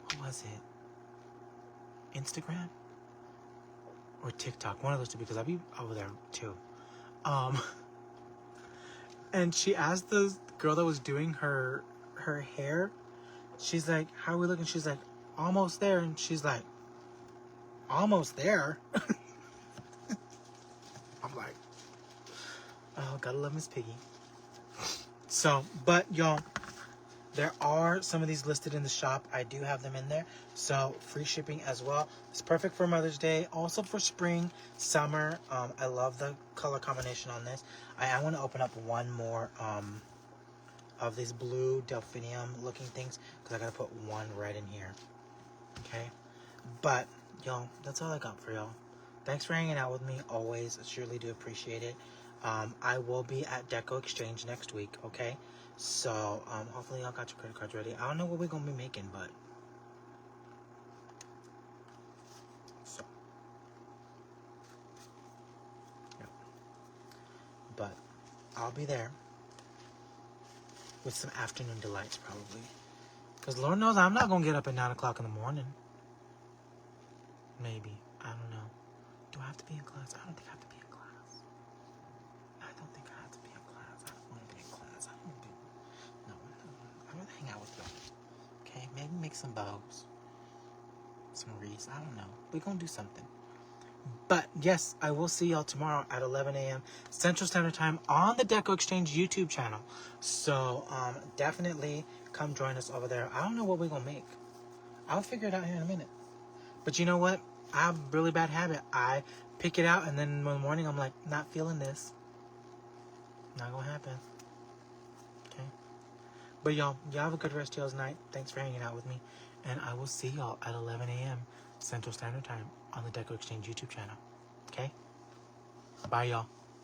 what was it? Instagram? Or TikTok. One of those two, because I'll be over there too. And she asked the girl that was doing her hair, she's like, how are we looking? She's like, almost there. And she's like, almost there? I'm like, oh, gotta love Miss Piggy. So, but y'all, there are some of these listed in the shop. I do have them in there. So, free shipping as well. It's perfect for Mother's Day. Also for spring, summer. I love the color combination on this. I want to open up one more of these blue delphinium looking things, because I got to put one right in here. Okay? But, y'all, that's all I got for y'all. Thanks for hanging out with me. Always. I surely do appreciate it. I will be at Deco Exchange next week, okay? So, hopefully y'all got your credit cards ready. I don't know what we're going to be making, but... So. Yeah. But, I'll be there. With some afternoon delights, probably. Because Lord knows I'm not going to get up at 9 o'clock in the morning. Maybe. I don't know. Do I have to be in class? I don't think I have to be in class. I don't think I have to be in class. I don't want to be in class. I don't want to be... No. I'd rather hang out with y'all. Okay? Maybe make some bows. Some wreaths. I don't know. We're going to do something. But, yes, I will see y'all tomorrow at 11 a.m. Central Standard Time on the Deco Exchange YouTube channel. So, definitely come join us over there. I don't know what we're going to make. I'll figure it out here in a minute. But you know what? I have a really bad habit. I pick it out, and then in the morning, I'm like, not feeling this. Not going to happen. Okay? But, y'all have a good rest of y'all's night. Thanks for hanging out with me. And I will see y'all at 11 a.m. Central Standard Time on the Deco Exchange YouTube channel. Okay? Bye, y'all.